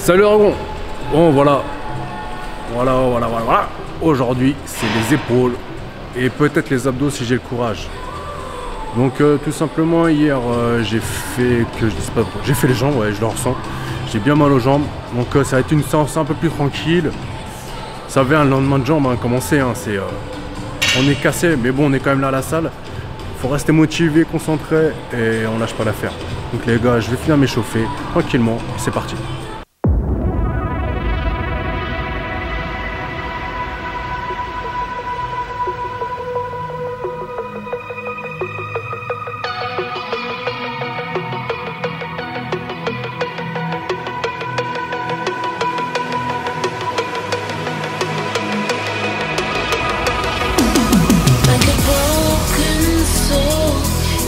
Salut Aragon. Bon voilà. Aujourd'hui c'est les épaules et peut-être les abdos si j'ai le courage. Donc tout simplement hier j'ai fait les jambes, ouais je le ressens. J'ai bien mal aux jambes. Donc ça va être une séance un peu plus tranquille. Ça va un lendemain de jambes, comment c'est, on est cassé, mais bon on est quand même là à la salle. Faut rester motivé, concentré et on lâche pas l'affaire. Donc les gars, je vais finir m'échauffer tranquillement, c'est parti.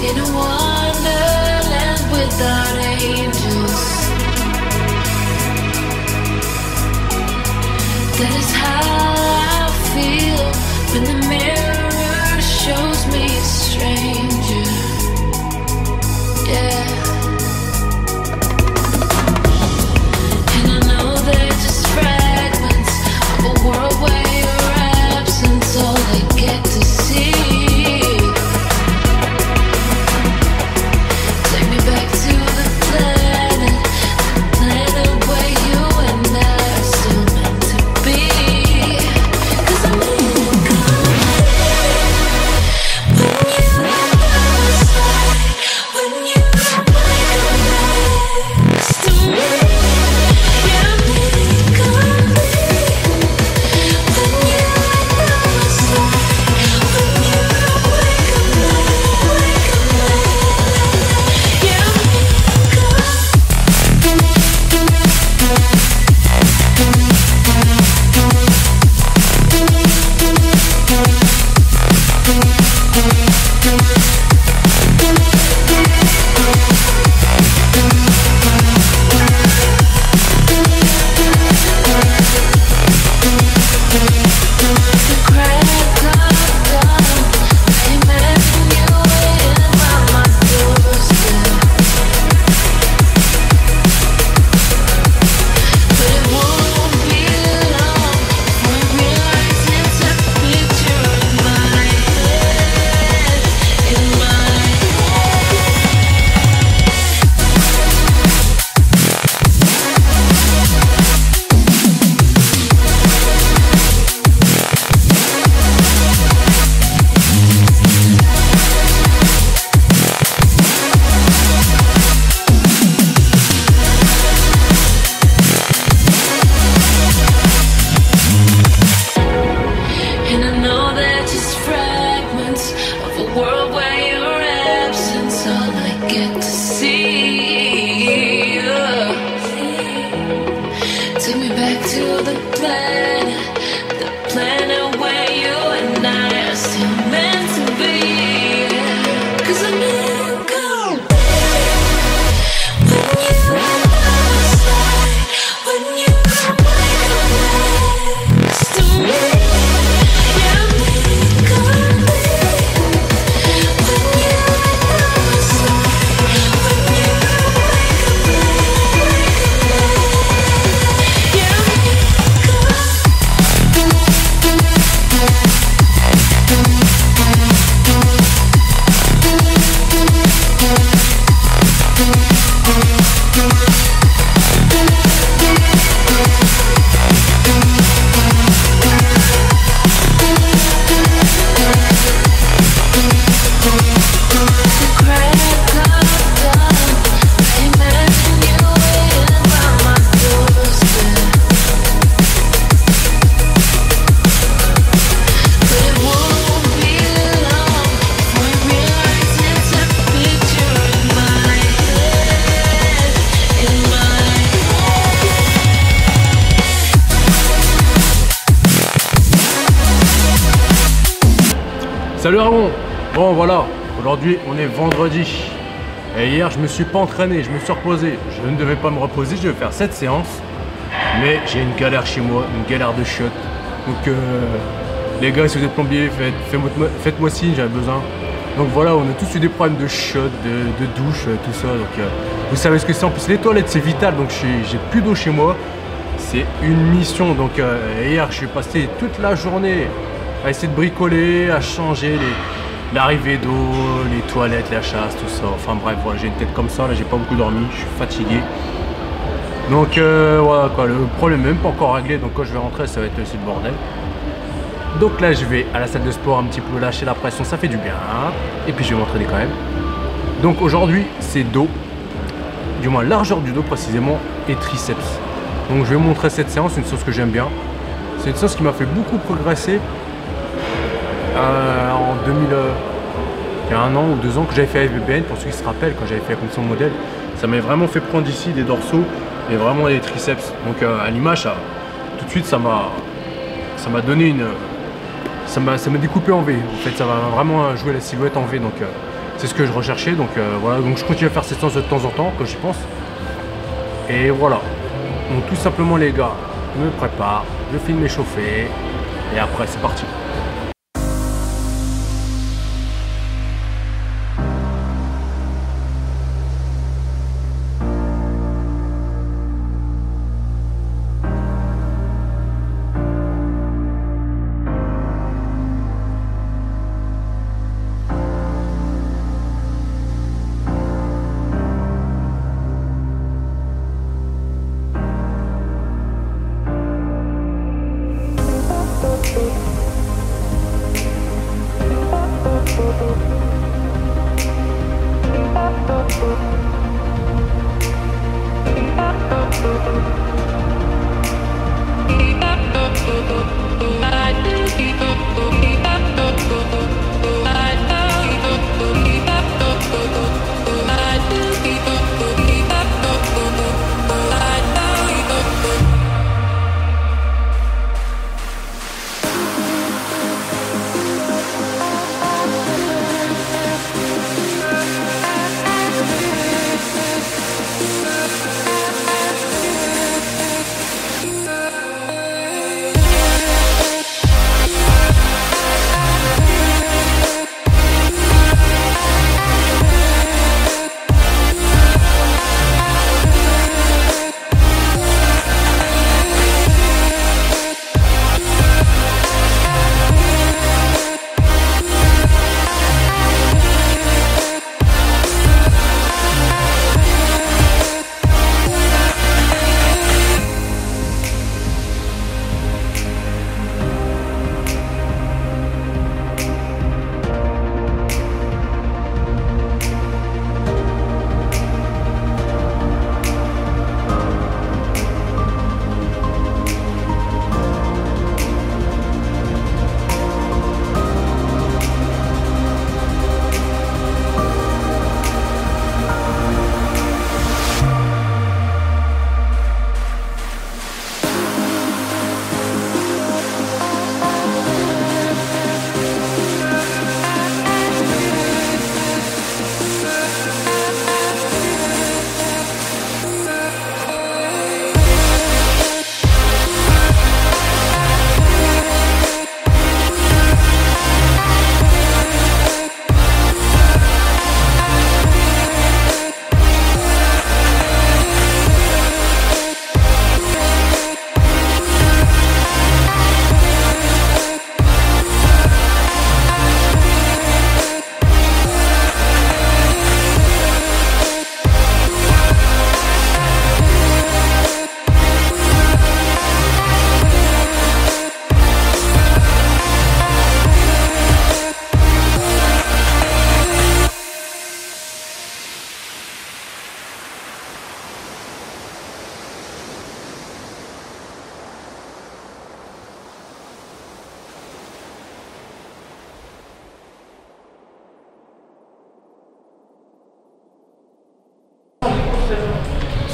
In a wonderland without angels, that is how I feel when the mirror shows me a stranger. Yeah. And I know they're just fragments of a world where your absence all I get to see. Take me back to the planet where you and I are still meant to be. 'Cause I'm in cold when you outside, when you come next to me. Yeah, I'm in cold when you outside, when you wake up Salut Ramon. Bon voilà, aujourd'hui on est vendredi. Et hier je me suis pas entraîné, je me suis reposé. Je ne devais pas me reposer, je vais faire cette séance. Mais j'ai une galère chez moi, une galère de chiottes. Donc les gars, si vous êtes plombier, faites-moi signe, j'avais besoin. Donc voilà, on a tous eu des problèmes de chiottes, de douche, tout ça. Donc Vous savez ce que c'est, en plus les toilettes c'est vital, donc j'ai plus d'eau chez moi. C'est une mission, donc hier je suis passé toute la journée à essayer de bricoler, à changer l'arrivée d'eau, les toilettes, la chasse, tout ça. Enfin bref, voilà, j'ai une tête comme ça, là j'ai pas beaucoup dormi, je suis fatigué. Donc voilà quoi, le problème n'est même pas encore réglé, donc quand je vais rentrer ça va être aussi le bordel. Donc là je vais à la salle de sport un petit peu lâcher la pression, ça fait du bien. Et puis je vais m'entraîner quand même. Donc aujourd'hui c'est dos, du moins largeur du dos précisément, et triceps. Donc je vais vous montrer cette séance, une séance que j'aime bien. C'est une séance qui m'a fait beaucoup progresser en 2000, il y a 1 an ou 2 ans que j'avais fait AFBBN, pour ceux qui se rappellent, quand j'avais fait la compétition modèle. Ça m'a vraiment fait prendre ici des dorsaux et vraiment des triceps. Donc à l'image, tout de suite ça m'a donné une... Ça m'a découpé en V. En fait ça va vraiment jouer la silhouette en V. Donc c'est ce que je recherchais. Donc voilà, donc je continue à faire cette séance de temps en temps quand j'y pense. Et voilà. Donc tout simplement les gars, je me prépare, je finis m'échauffer et après c'est parti.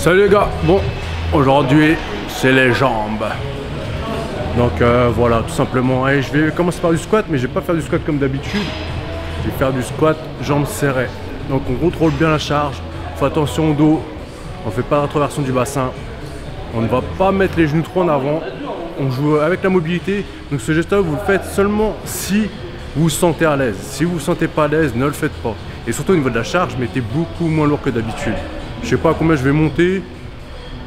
Salut les gars, bon, aujourd'hui c'est les jambes. Donc voilà, tout simplement. Et je vais commencer par du squat, mais je vais pas faire du squat comme d'habitude. Je vais faire du squat jambes serrées. Donc on contrôle bien la charge, on fait attention au dos, on fait pas la rétroversion du bassin. On ne va pas mettre les genoux trop en avant, on joue avec la mobilité. Donc ce geste-là, vous le faites seulement si vous vous sentez à l'aise. Si vous vous sentez pas à l'aise, ne le faites pas. Et surtout au niveau de la charge, mettez beaucoup moins lourd que d'habitude. Je sais pas à combien je vais monter.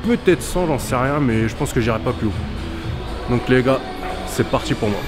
Peut-être 100, j'en sais rien, mais je pense que j'irai pas plus haut. Donc les gars, c'est parti pour moi.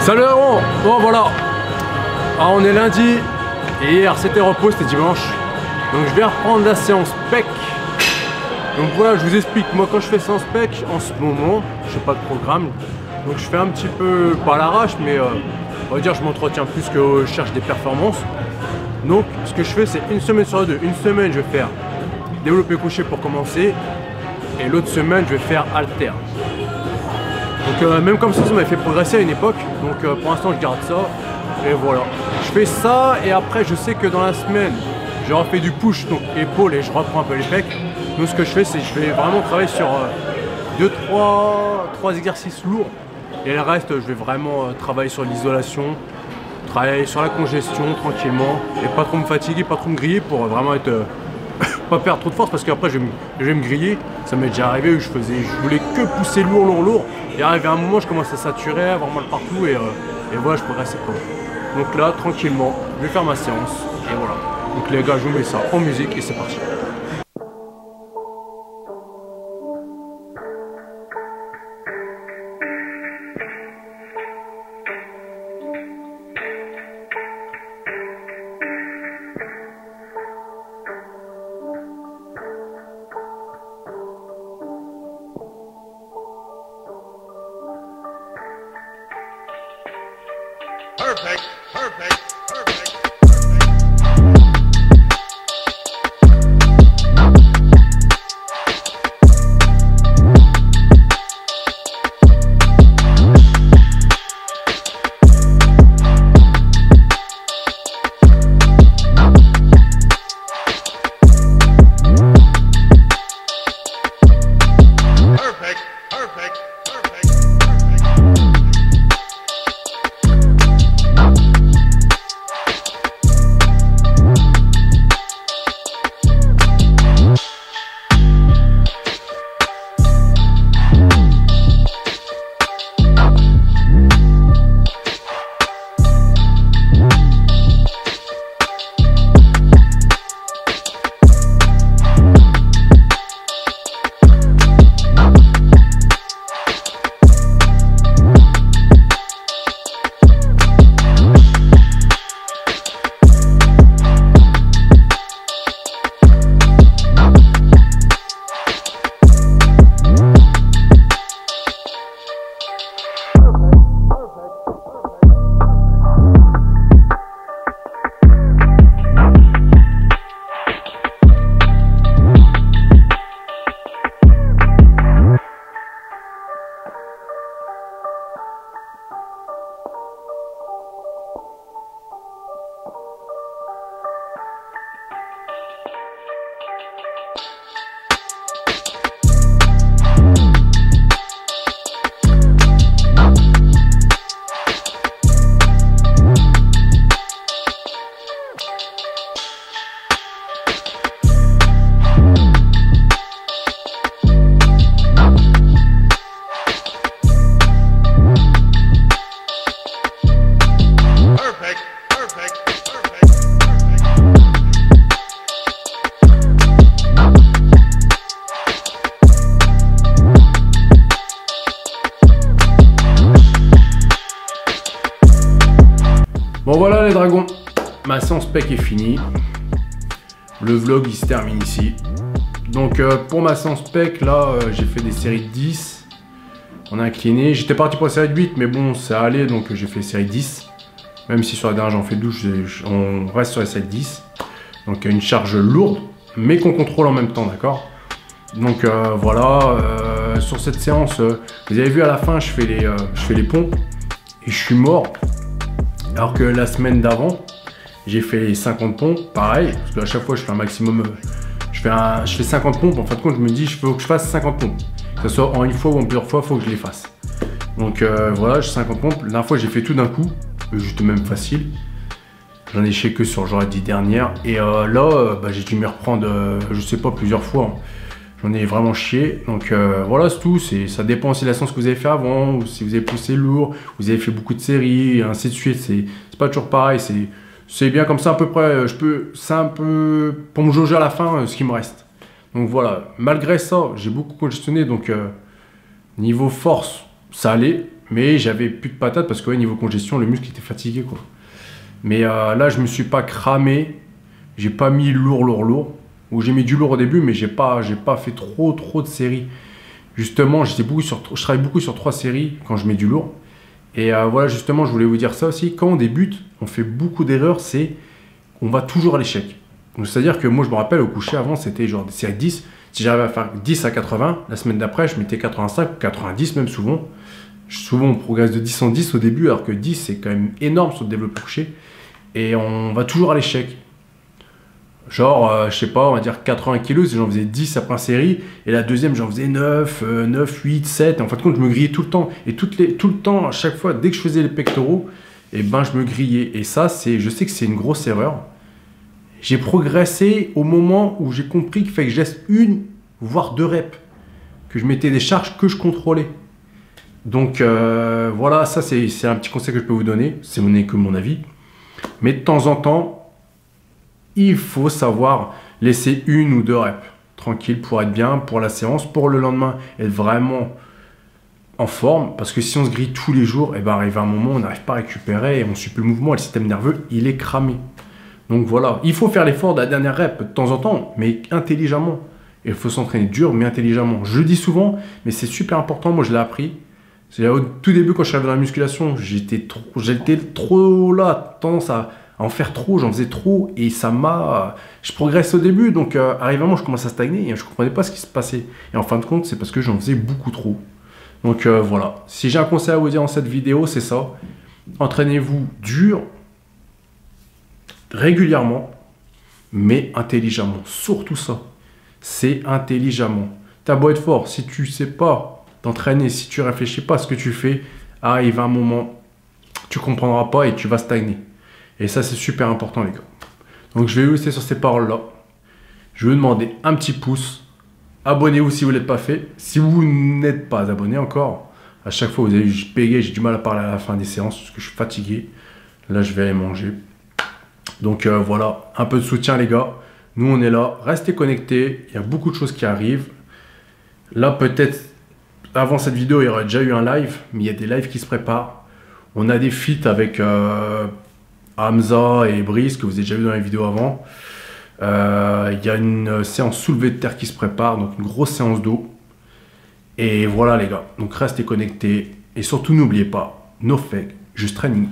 Salut héros. Bon voilà, alors, on est lundi et hier c'était repos, c'était dimanche. Donc je vais reprendre la séance PEC. Donc voilà, je vous explique, moi quand je fais séance PEC en ce moment, je n'ai pas de programme. Donc je fais un petit peu, pas à l'arrache, mais on va dire je m'entretiens plus que je cherche des performances. Donc ce que je fais c'est une semaine sur deux. Une semaine je vais faire développé couché pour commencer. Et l'autre semaine je vais faire halter. Donc même comme ça m'avait fait progresser à une époque. Donc pour l'instant je garde ça. Et voilà. Je fais ça et après je sais que dans la semaine je refais du push, donc épaule, et je reprends un peu les pecs. Donc ce que je fais c'est que je vais vraiment travailler sur 3 exercices lourds. Et le reste je vais vraiment travailler sur l'isolation, travailler sur la congestion tranquillement. Et pas trop me fatiguer, pas trop me griller pour vraiment être... pas perdre trop de force parce qu'après je vais me griller. Ça m'est déjà arrivé où je voulais que pousser lourd. Et arrivé à un moment je commence à saturer, avoir mal partout et voilà, je progressais pas. Donc là tranquillement je vais faire ma séance et voilà. Donc les gars, je vous mets ça en musique et c'est parti. Perfect, perfect, perfect, perfect. dragons, ma séance pec est finie. Le vlog il se termine ici. Donc pour ma séance pec, là j'ai fait des séries de 10. On a incliné. J'étais parti pour la série de 8, mais bon, ça allait, donc j'ai fait série 10. Même si sur la dernière j'en fais 12, on reste sur la série 10. Donc une charge lourde, mais qu'on contrôle en même temps, d'accord? Donc voilà, sur cette séance, vous avez vu à la fin, je fais les pompes et je suis mort. Alors que la semaine d'avant, j'ai fait les 50 pompes, pareil, parce qu'à chaque fois je fais un maximum, je fais 50 pompes, en fin de compte je me dis, il faut que je fasse 50 pompes. Que ce soit en une fois ou en plusieurs fois, il faut que je les fasse. Donc voilà, j'ai 50 pompes. La dernière fois, j'ai fait tout d'un coup, juste même facile. J'en ai chié que sur genre les 10 dernières. Et là, j'ai dû me reprendre, je sais pas, plusieurs fois. J'en ai vraiment chié. Donc voilà, c'est tout. Ça dépend aussi de la séance que vous avez fait avant, ou si vous avez poussé lourd, vous avez fait beaucoup de séries, et ainsi de suite. C'est pas toujours pareil. C'est bien comme ça à peu près. C'est un peu pour me jauger à la fin ce qui me reste. Donc voilà, malgré ça, j'ai beaucoup congestionné, donc niveau force, ça allait, mais j'avais plus de patates parce que niveau congestion, le muscle était fatigué, quoi. Mais là, je me suis pas cramé, j'ai pas mis lourd, ou j'ai mis du lourd au début, mais j'ai pas fait trop de séries. Justement, je travaille beaucoup sur 3 séries quand je mets du lourd. Et voilà, justement, je voulais vous dire ça aussi, quand on débute, on fait beaucoup d'erreurs, on va toujours à l'échec. C'est-à-dire que moi, je me rappelle, au coucher, avant, c'était genre des séries de 10. Si j'arrivais à faire 10 à 80, la semaine d'après, je mettais 85 ou 90 même souvent. Souvent, on progresse de 10 en 10 au début, alors que 10, c'est quand même énorme sur le développé couché. Et on va toujours à l'échec. Genre, je sais pas, on va dire 80 kg, si j'en faisais 10 après une série. Et la deuxième, j'en faisais 9, 8, 7. Et en fin de compte, je me grillais tout le temps. Et tout le temps, à chaque fois, dès que je faisais les pectoraux, je me grillais. Et ça, je sais que c'est une grosse erreur. J'ai progressé au moment où j'ai compris qu'il fallait que je laisse 1 voire 2 reps, que je mettais des charges que je contrôlais. Donc voilà, ça c'est un petit conseil que je peux vous donner, ce n'est que mon avis. Mais de temps en temps, il faut savoir laisser 1 ou 2 reps, tranquille, pour être bien, pour la séance, pour le lendemain, être vraiment en forme. Parce que si on se grille tous les jours, arrive un moment où on n'arrive pas à récupérer et on ne suit plus le mouvement et le système nerveux, il est cramé. Donc voilà, il faut faire l'effort de la dernière rep de temps en temps, mais intelligemment. Et il faut s'entraîner dur, mais intelligemment. Je le dis souvent, mais c'est super important, moi je l'ai appris. C'est au tout début quand je suis arrivé dans la musculation, j'étais trop là, tendance à en faire trop, j'en faisais trop, et je progresse au début, donc arrivé à un moment je commence à stagner, et je ne comprenais pas ce qui se passait. Et en fin de compte, c'est parce que j'en faisais beaucoup trop. Donc voilà, si j'ai un conseil à vous dire dans cette vidéo, c'est ça. Entraînez-vous dur, régulièrement, mais intelligemment. Surtout ça, c'est intelligemment. T'as beau être fort, si tu sais pas t'entraîner, si tu réfléchis pas à ce que tu fais, arrive un moment, tu comprendras pas et tu vas stagner. Et ça, c'est super important, les gars. Donc, je vais vous laisser sur ces paroles-là. Je vais vous demander un petit pouce. Abonnez-vous si vous ne l'êtes pas fait. Si vous n'êtes pas abonné encore, à chaque fois, vous avez vu, j'ai du mal à parler à la fin des séances parce que je suis fatigué. Là, je vais aller manger. Donc voilà, un peu de soutien les gars. Nous on est là, restez connectés. Il y a beaucoup de choses qui arrivent. Là peut-être, avant cette vidéo, il y aurait déjà eu un live. Mais il y a des lives qui se préparent. On a des feats avec Hamza et Brice que vous avez déjà vu dans les vidéos avant. Il y a une séance soulevée de terre qui se prépare. Donc une grosse séance d'eau. Et voilà les gars, donc restez connectés. Et surtout n'oubliez pas, no fake, juste training.